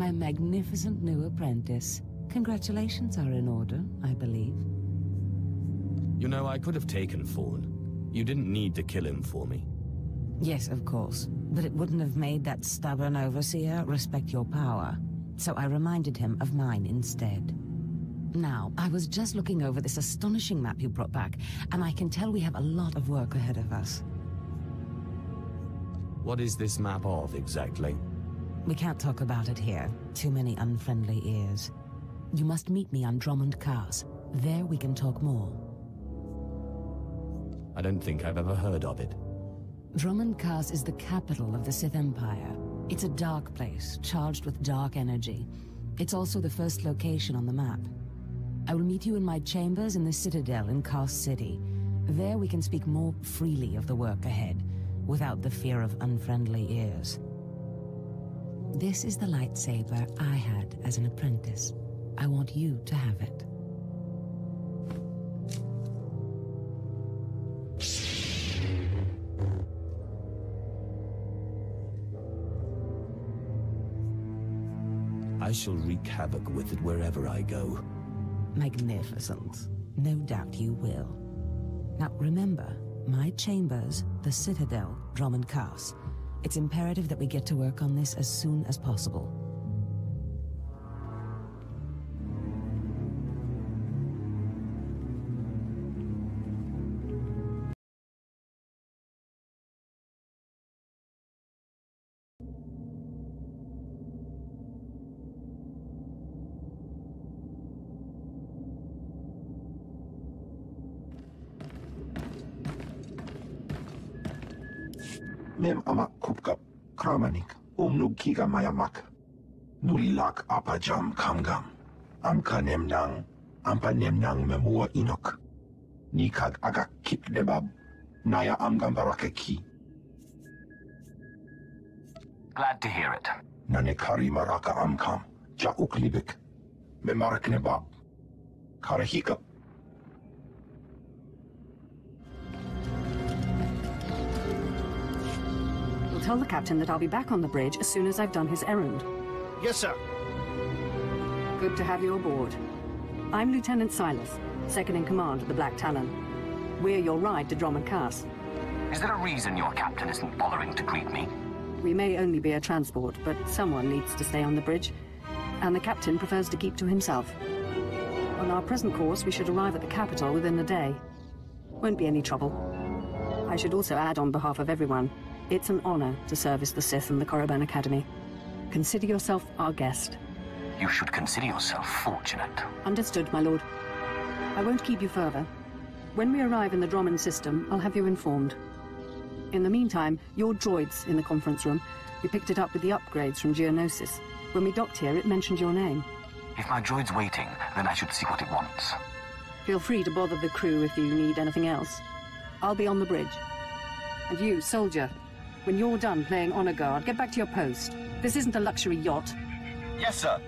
my magnificent new apprentice. Congratulations are in order, I believe. You know, I could have taken Fawn. You didn't need to kill him for me. Yes, of course. But it wouldn't have made that stubborn overseer respect your power. So I reminded him of mine instead. Now, I was just looking over this astonishing map you brought back, and I can tell we have a lot of work ahead of us. What is this map of, exactly? We can't talk about it here. Too many unfriendly ears. You must meet me on Drumand Kaas. There we can talk more. I don't think I've ever heard of it. Drumand Kaas is the capital of the Sith Empire. It's a dark place, charged with dark energy. It's also the first location on the map. I will meet you in my chambers in the Citadel in Kaas City. There we can speak more freely of the work ahead, without the fear of unfriendly ears. This is the lightsaber I had as an apprentice. I want you to have it. I shall wreak havoc with it wherever I go. Magnificent. No doubt you will. Now remember, my chambers, the Citadel, Drumand Kaas. It's imperative that we get to work on this as soon as possible. Mem amak kupkap kramanik umnug kiga mayamak nulilak apajam kamgam amka nemnang ampa nemnang memua inok nikag agak kip debab naya amgam barakeki. Glad to hear it. Nanekari maraka amkam ja uklibik memarak nebab karahikap. Tell the captain that I'll be back on the bridge as soon as I've done his errand. Yes, sir. Good to have you aboard. I'm Lieutenant Silas, second in command of the Black Talon. We're your ride to Drumand Kaas. Is there a reason your captain isn't bothering to greet me? We may only be a transport, but someone needs to stay on the bridge, and the captain prefers to keep to himself. On our present course, we should arrive at the capital within a day. Won't be any trouble. I should also add on behalf of everyone, it's an honor to service the Sith and the Korriban Academy. Consider yourself our guest. You should consider yourself fortunate. Understood, my lord. I won't keep you further. When we arrive in the Drumand system, I'll have you informed. In the meantime, your droid's in the conference room. We picked it up with the upgrades from Geonosis. When we docked here, it mentioned your name. If my droid's waiting, then I should see what it wants. Feel free to bother the crew if you need anything else. I'll be on the bridge. And you, soldier, when you're done playing honor guard, get back to your post. This isn't a luxury yacht. Yes, sir.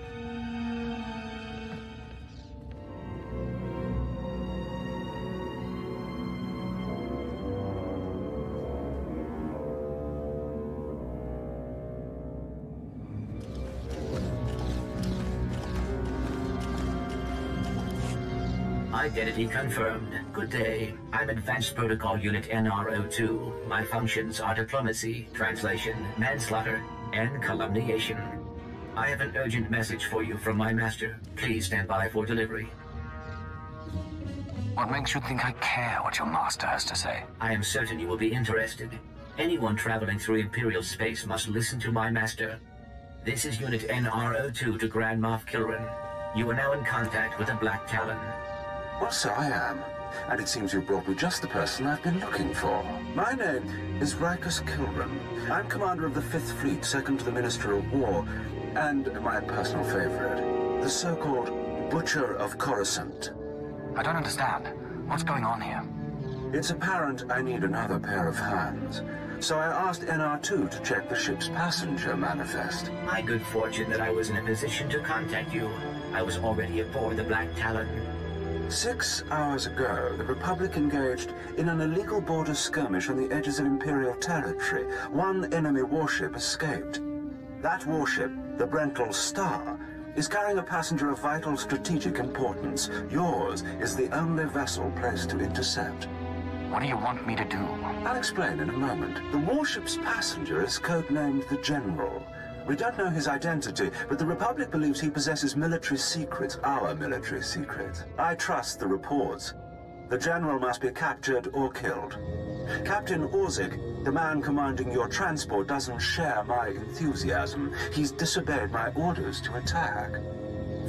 Identity confirmed. Good day. I'm Advanced Protocol Unit NR02. My functions are diplomacy, translation, manslaughter, and calumniation. I have an urgent message for you from my master. Please stand by for delivery. What makes you think I care what your master has to say? I am certain you will be interested. Anyone traveling through Imperial space must listen to my master. This is Unit NR02 to Grand Moff Kilran. You are now in contact with the Black Talon. Well, so I am. And it seems you brought me just the person I've been looking for. My name is Rikus Kilran. I'm commander of the 5th Fleet, second to the Minister of War, and my personal favorite, the so-called Butcher of Coruscant. I don't understand. What's going on here? It's apparent I need another pair of hands. So I asked NR2 to check the ship's passenger manifest. My good fortune that I was in a position to contact you. I was already aboard the Black Talon. 6 hours ago, the Republic engaged in an illegal border skirmish on the edges of Imperial territory. One enemy warship escaped. That warship, The Black STAR is carrying a passenger of vital strategic importance. Yours is the only vessel placed to intercept. What do you want me to do? I'll explain in a moment. The warship's passenger is codenamed the General. We don't know his identity, but the Republic believes he possesses military secrets, our military secrets. I trust the reports. The General must be captured or killed. Captain Orzik, the man commanding your transport, doesn't share my enthusiasm. He's disobeyed my orders to attack.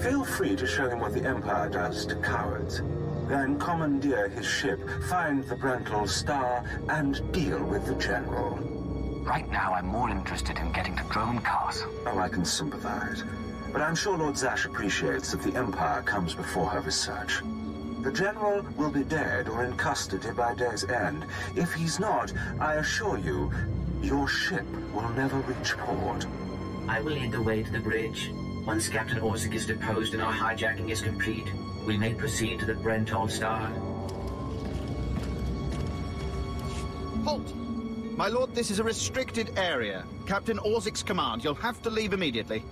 Feel free to show him what the Empire does to cowards. Then commandeer his ship, find the Black STAR, and deal with the General. Right now, I'm more interested in getting to Drumand Kaas. Oh, I can sympathize. But I'm sure Lord Zash appreciates that the Empire comes before her research. The General will be dead or in custody by day's end. If he's not, I assure you, your ship will never reach port. I will lead the way to the bridge. Once Captain Orzik is deposed and our hijacking is complete, we may proceed to the Black STAR. Halt! My lord, this is a restricted area. Captain Orzik's command. You'll have to leave immediately.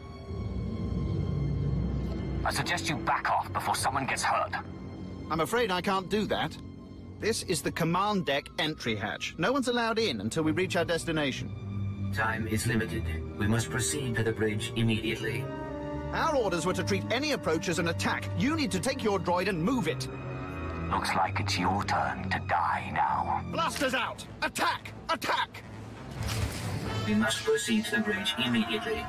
I suggest you back off before someone gets hurt. I'm afraid I can't do that. This is the command deck entry hatch. No one's allowed in until we reach our destination. Time is limited. We must proceed to the bridge immediately. Our orders were to treat any approach as an attack. You need to take your droid and move it. Looks like it's your turn to die now. Blasters out! Attack! Attack! We must proceed to the bridge immediately.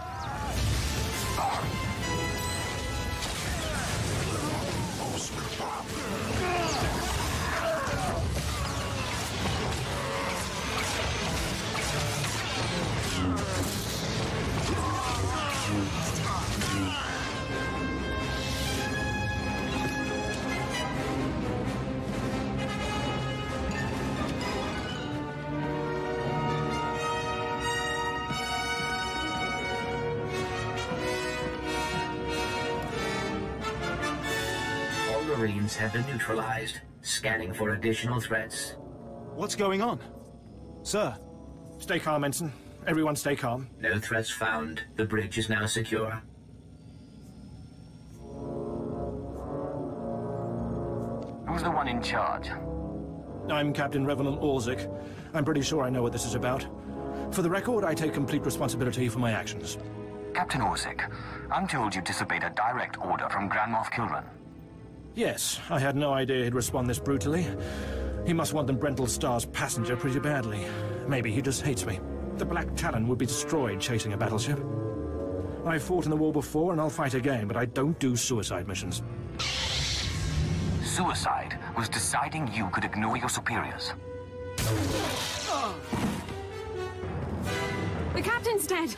Marines have been neutralized. Scanning for additional threats. What's going on? Sir? Stay calm, Ensign. Everyone stay calm. No threats found. The bridge is now secure. Who's the one in charge? I'm Captain Revenant Orzik. I'm pretty sure I know what this is about. For the record, I take complete responsibility for my actions. Captain Orzik, I'm told you disobeyed a direct order from Grand Moff Kilran. Yes, I had no idea he'd respond this brutally. He must want the Black STAR's passenger pretty badly. Maybe he just hates me. The Black Talon would be destroyed chasing a battleship. I've fought in the war before and I'll fight again, but I don't do suicide missions. Suicide was deciding you could ignore your superiors. The captain's dead!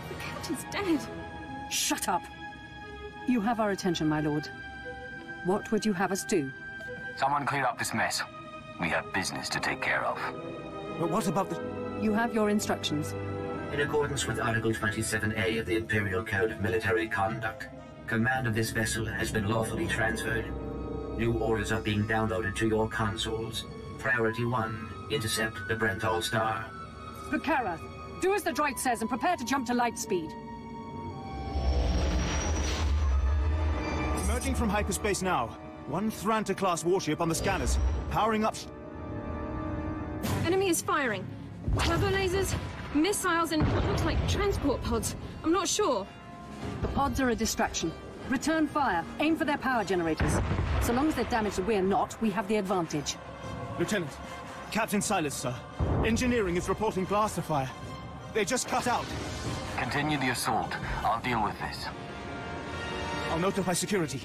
The captain's dead! Shut up! You have our attention, my lord. What would you have us do? Someone clear up this mess. We have business to take care of. But what about the... You have your instructions. In accordance with Article 27A of the Imperial Code of Military Conduct, command of this vessel has been lawfully transferred. New orders are being downloaded to your consoles. Priority 1, intercept the Black STAR. Bukara, do as the droid says and prepare to jump to light speed. Emerging from hyperspace now. One Thranta-class warship on the scanners. Powering up... Enemy is firing. Turbo lasers, missiles, and what looks like transport pods. I'm not sure. The pods are a distraction. Return fire. Aim for their power generators. So long as they're damaged and we're not, we have the advantage. Lieutenant, Captain Silas, sir. Engineering is reporting blaster fire. They just cut out. Continue the assault. I'll deal with this. I'll notify security.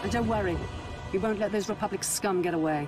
And don't worry. We won't let those Republic scum get away.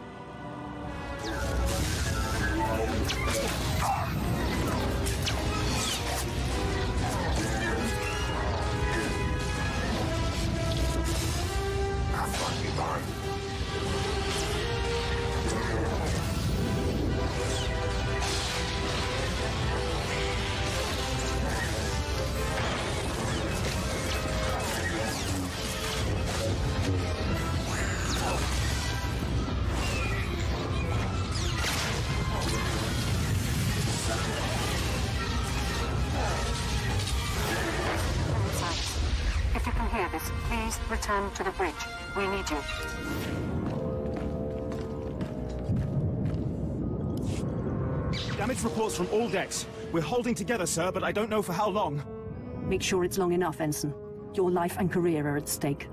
hear this, please return to the bridge. We need you. Damage reports from all decks. We're holding together, sir, but I don't know for how long. Make sure it's long enough, Ensign. Your life and career are at stake.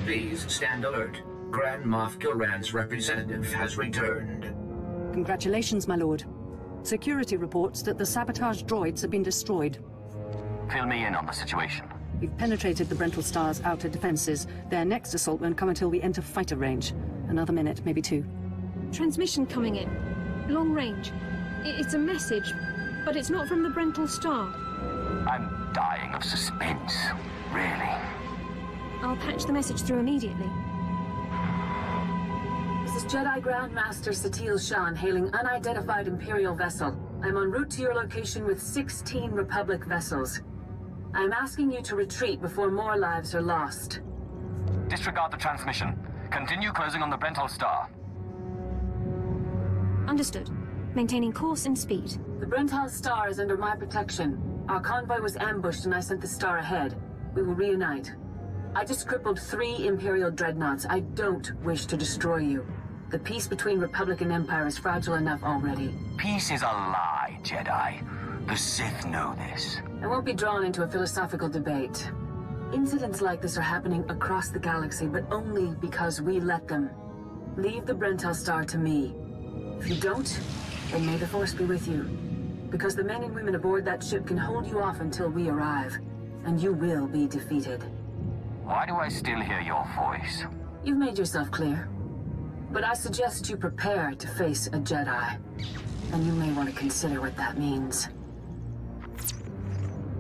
Please stand alert. Grand Moff Gilran's representative has returned. Congratulations, my lord. Security reports that the sabotage droids have been destroyed. Fill me in on the situation. We've penetrated the Brental Star's outer defenses. Their next assault won't come until we enter fighter range. Another minute, maybe two. Transmission coming in. Long range. It's a message, but it's not from the Brental Star. I'm dying of suspense. Really. I'll patch the message through immediately. This is Jedi Grandmaster Satil Shan hailing unidentified Imperial vessel. I'm en route to your location with 16 Republic vessels. I'm asking you to retreat before more lives are lost. Disregard the transmission. Continue closing on the Brental Star. Understood. Maintaining course and speed. The Brental Star is under my protection. Our convoy was ambushed and I sent the Star ahead. We will reunite. I just crippled 3 Imperial dreadnoughts. I don't wish to destroy you. The peace between Republic and Empire is fragile enough already. Peace is a lie, Jedi. The Sith know this. I won't be drawn into a philosophical debate. Incidents like this are happening across the galaxy, but only because we let them. Leave the Brental Star to me. If you don't, then may the Force be with you. Because the men and women aboard that ship can hold you off until we arrive. And you will be defeated. Why do I still hear your voice? You've made yourself clear. But I suggest you prepare to face a Jedi. And you may want to consider what that means.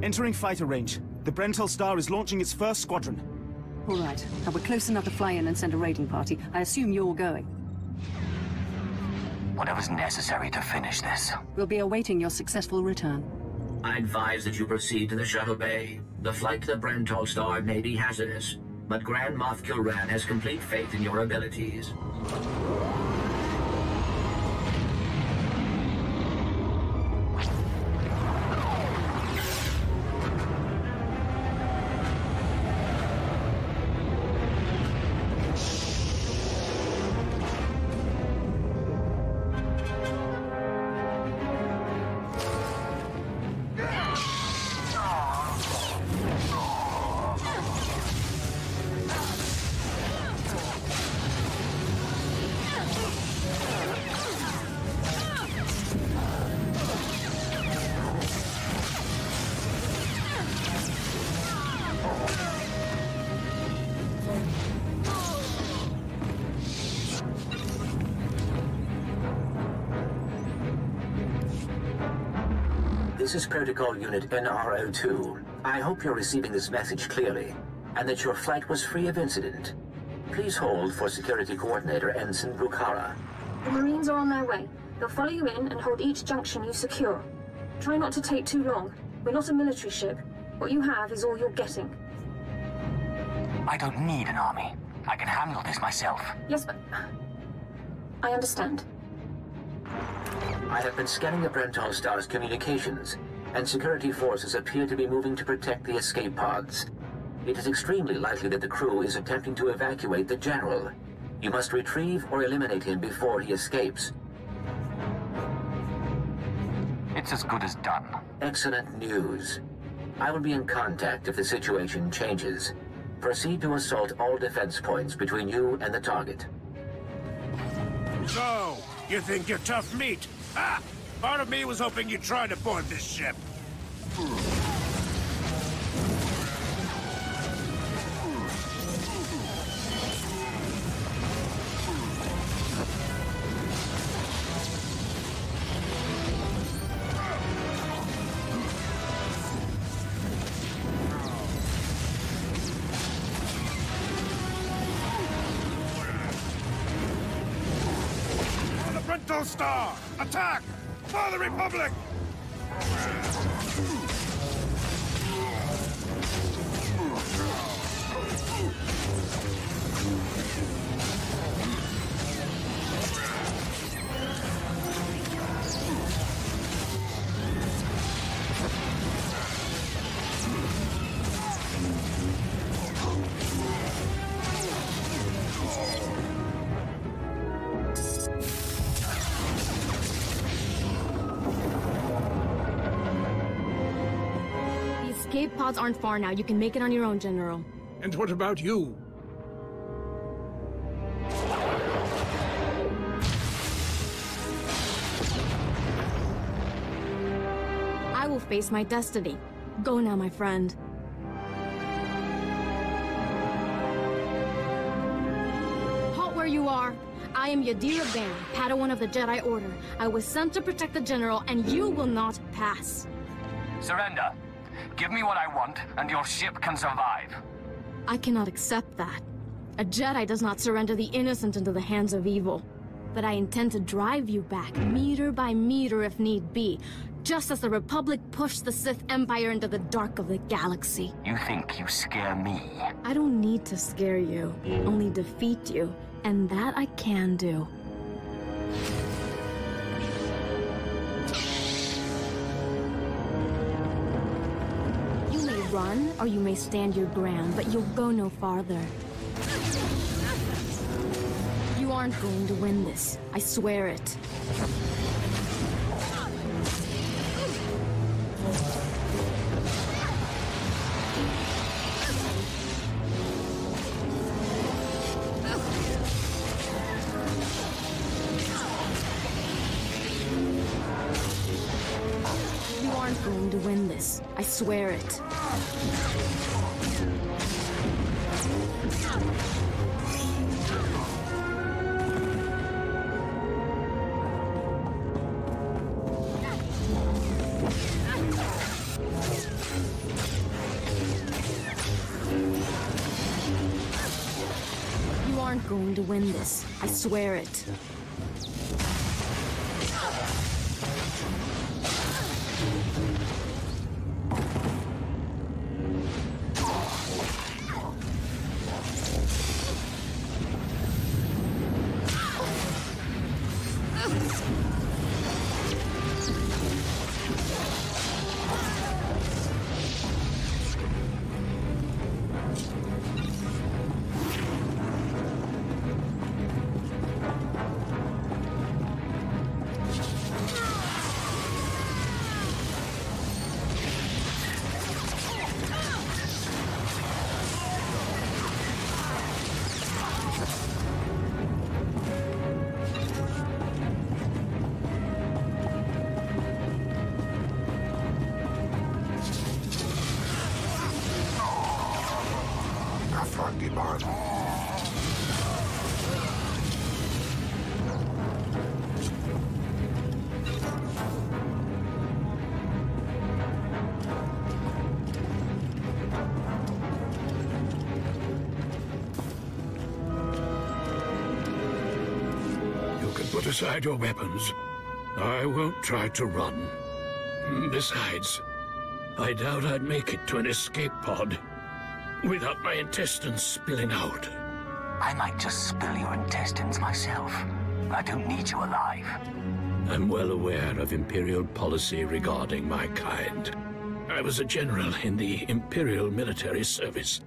Entering fighter range. The Brental Star is launching its first squadron. All right. Now we're close enough to fly in and send a raiding party. I assume you're going. Whatever's necessary to finish this. We'll be awaiting your successful return. I advise that you proceed to the shuttle bay. The flight to the Brental Star may be hazardous, but Grand Moff Gilran has complete faith in your abilities. This is Protocol Unit NRO2. I hope you're receiving this message clearly, and that your flight was free of incident. Please hold for Security Coordinator Ensign Bukhara. The Marines are on their way. They'll follow you in and hold each junction you secure. Try not to take too long. We're not a military ship. What you have is all you're getting. I don't need an army. I can handle this myself. Yes, but... I understand. I have been scanning the Brental Star's communications, and security forces appear to be moving to protect the escape pods. It is extremely likely that the crew is attempting to evacuate the General. You must retrieve or eliminate him before he escapes. It's as good as done. Excellent news. I will be in contact if the situation changes. Proceed to assault all defense points between you and the target. So, you think you're tough meat? Ah! Part of me was hoping you'd try to board this ship. Brental Star! Attack! For the Republic! pods aren't far now. You can make it on your own, General. And what about you? I will face my destiny. Go now, my friend. Halt where you are. I am Yadira Ban, Padawan of the Jedi Order. I was sent to protect the General, and you will not pass. Surrender. Give me what I want, and your ship can survive. I cannot accept that. A Jedi does not surrender the innocent into the hands of evil. But I intend to drive you back, meter by meter if need be, just as the Republic pushed the Sith Empire into the dark of the galaxy. You think you scare me? I don't need to scare you, only defeat you, and that I can do. You may run, or you may stand your ground, but you'll go no farther. You aren't going to win this. I swear it. You aren't going to win this. I swear it. You aren't going to win this. I swear it. Put aside your weapons. I won't try to run. Besides, I doubt I'd make it to an escape pod without my intestines spilling out. I might just spill your intestines myself. I don't need you alive. I'm well aware of Imperial policy regarding my kind. I was a general in the Imperial military service.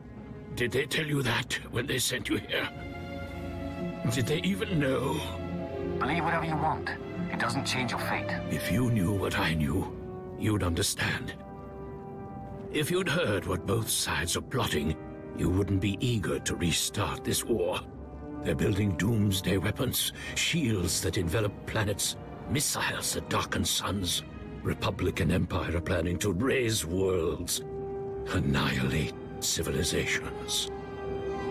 Did they tell you that when they sent you here? Did they even know? Believe whatever you want. It doesn't change your fate. If you knew what I knew, you'd understand. If you'd heard what both sides are plotting, you wouldn't be eager to restart this war. They're building doomsday weapons, shields that envelop planets, missiles that darken suns. Republic and Empire are planning to raise worlds, annihilate civilizations.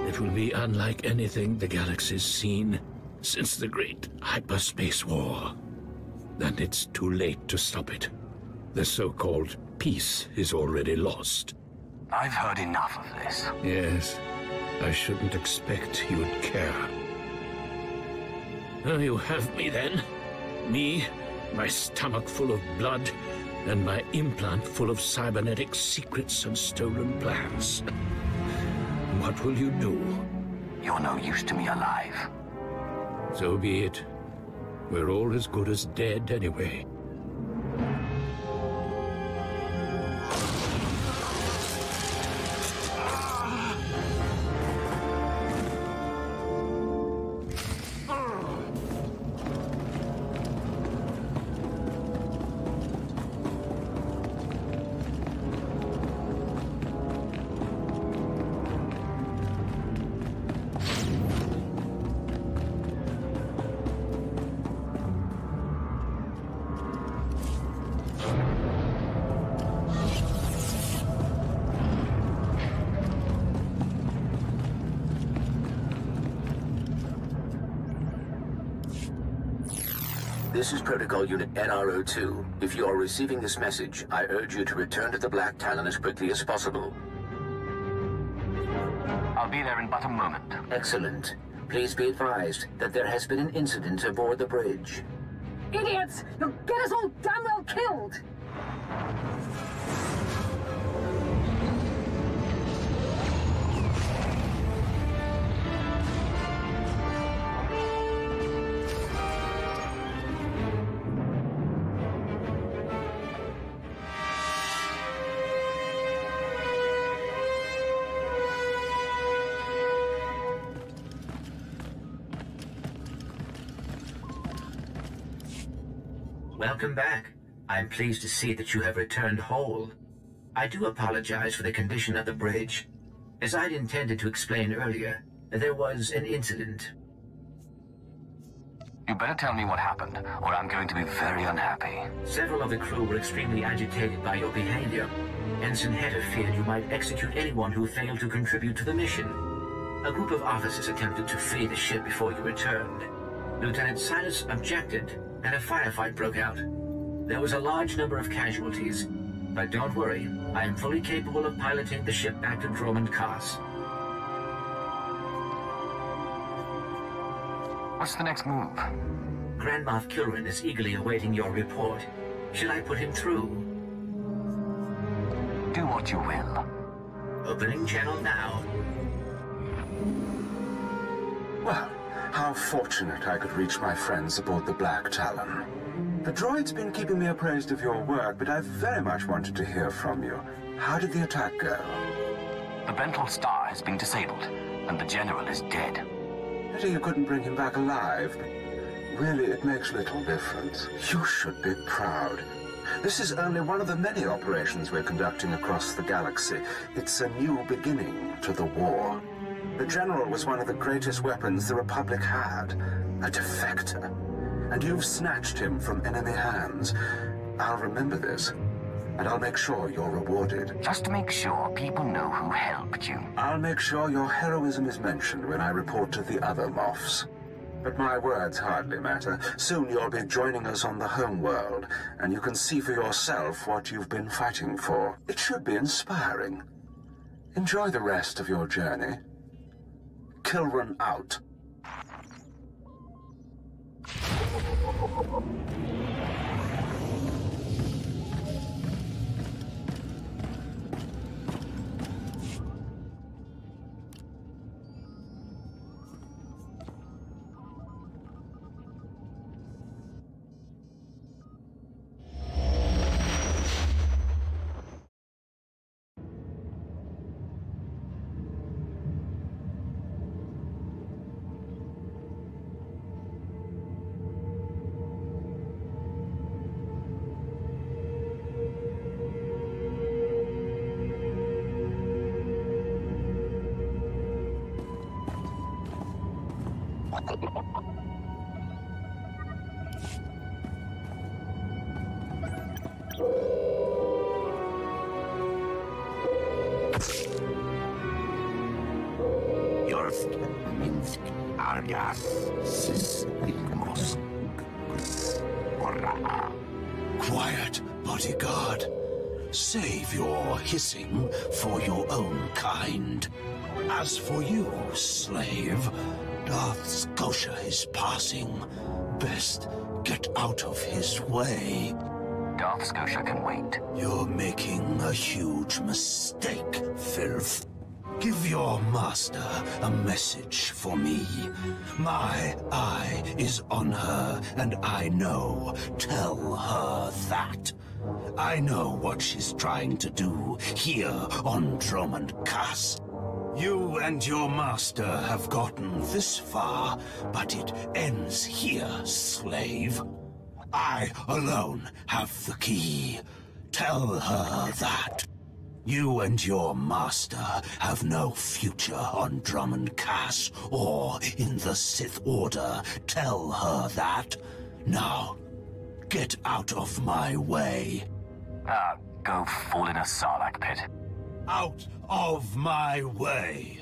It will be unlike anything the galaxy's seen since the Great Hyperspace War. And it's too late to stop it. The so-called peace is already lost. I've heard enough of this. Yes, I shouldn't expect you'd care. Well, you have me then. Me, my stomach full of blood, and my implant full of cybernetic secrets and stolen plans. What will you do? You're no use to me alive. So be it. We're all as good as dead anyway. This is Protocol Unit NRO2. If you are receiving this message, I urge you to return to the Black Talon as quickly as possible. I'll be there in but a moment. Excellent. Please be advised that there has been an incident aboard the bridge. Idiots! You'll get us all damn well killed! Welcome back. I'm pleased to see that you have returned whole. I do apologize for the condition of the bridge. As I'd intended to explain earlier, there was an incident. You better tell me what happened, or I'm going to be very unhappy. Several of the crew were extremely agitated by your behavior. Ensign Hedda feared you might execute anyone who failed to contribute to the mission. A group of officers attempted to flee the ship before you returned. Lieutenant Silas objected, and a firefight broke out. There was a large number of casualties, but don't worry, I am fully capable of piloting the ship back to Drumand Kaas. What's the next move? Grand Moff Kilrin is eagerly awaiting your report. Should I put him through? Do what you will. Opening channel now. Well, how fortunate I could reach my friends aboard the Black Talon. The droid's been keeping me appraised of your work, but I very much wanted to hear from you. How did the attack go? The Ventral Star has been disabled, and the General is dead. Pity you couldn't bring him back alive, but really it makes little difference. You should be proud. This is only one of the many operations we're conducting across the galaxy. It's a new beginning to the war. The General was one of the greatest weapons the Republic had, a defector. And you've snatched him from enemy hands. I'll remember this, and I'll make sure you're rewarded. Just to make sure people know who helped you. I'll make sure your heroism is mentioned when I report to the other Moffs. But my words hardly matter. Soon you'll be joining us on the home world, and you can see for yourself what you've been fighting for. It should be inspiring. Enjoy the rest of your journey. Kilrin out. Quiet, bodyguard. Save your hissing for your own kind. As for you, slave, Darth Scotia is passing. Best get out of his way. Darth Scotia can wait. You're making a huge mistake, filth. Give your master a message for me. My eye is on her, and I know. Tell her that. I know what she's trying to do here on Drumand Kaas. You and your master have gotten this far, but it ends here, slave. I alone have the key. Tell her that. You and your master have no future on Drumand Kaas or in the Sith Order. Tell her that. Now, get out of my way. Go fall in a sarlacc pit. Out of my way.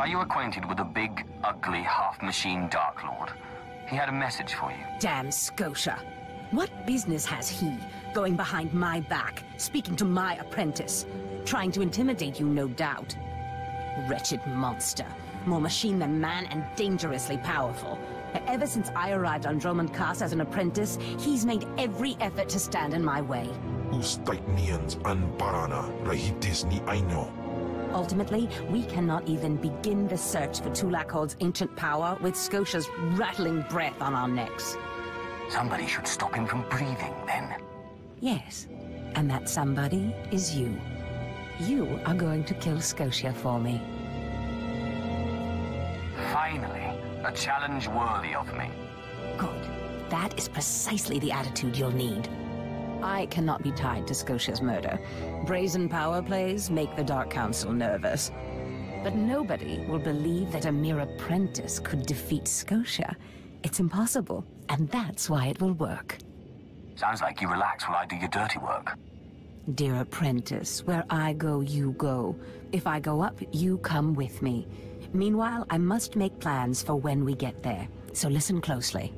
Are you acquainted with a big, ugly, half-machine Dark Lord? He had a message for you. Damn Scotia. What business has he going behind my back, speaking to my apprentice? Trying to intimidate you, no doubt. Wretched monster. More machine than man and dangerously powerful. Ever since I arrived on Drumand Kaas as an apprentice, he's made every effort to stand in my way. Ustaiknians an parana, rahitis ni aino. Ultimately, we cannot even begin the search for Tulakhod's ancient power with Scotia's rattling breath on our necks. Somebody should stop him from breathing, then. Yes, and that somebody is you. You are going to kill Scotia for me. Finally, a challenge worthy of me. Good. That is precisely the attitude you'll need. I cannot be tied to Scotia's murder. Brazen power plays make the Dark Council nervous. But nobody will believe that a mere apprentice could defeat Scotia. It's impossible, and that's why it will work. Sounds like you relax while I do your dirty work. Dear apprentice, where I go, you go. If I go up, you come with me. Meanwhile, I must make plans for when we get there, so listen closely.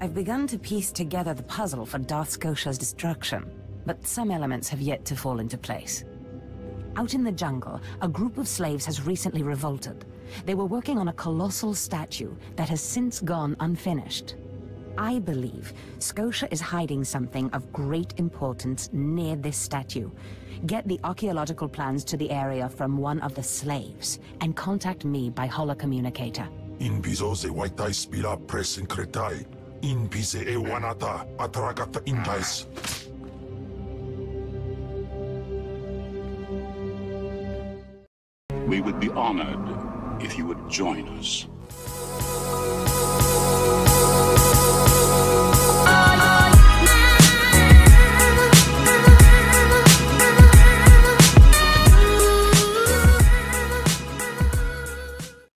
I've begun to piece together the puzzle for Darth Scotia's destruction, but some elements have yet to fall into place. Out in the jungle, a group of slaves has recently revolted. They were working on a colossal statue that has since gone unfinished. I believe Scotia is hiding something of great importance near this statue. Get the archaeological plans to the area from one of the slaves, and contact me by holocommunicator. In bizo se waitai spila presen kretai. In bise e wanata atragata indais. We would be honored if you would join us.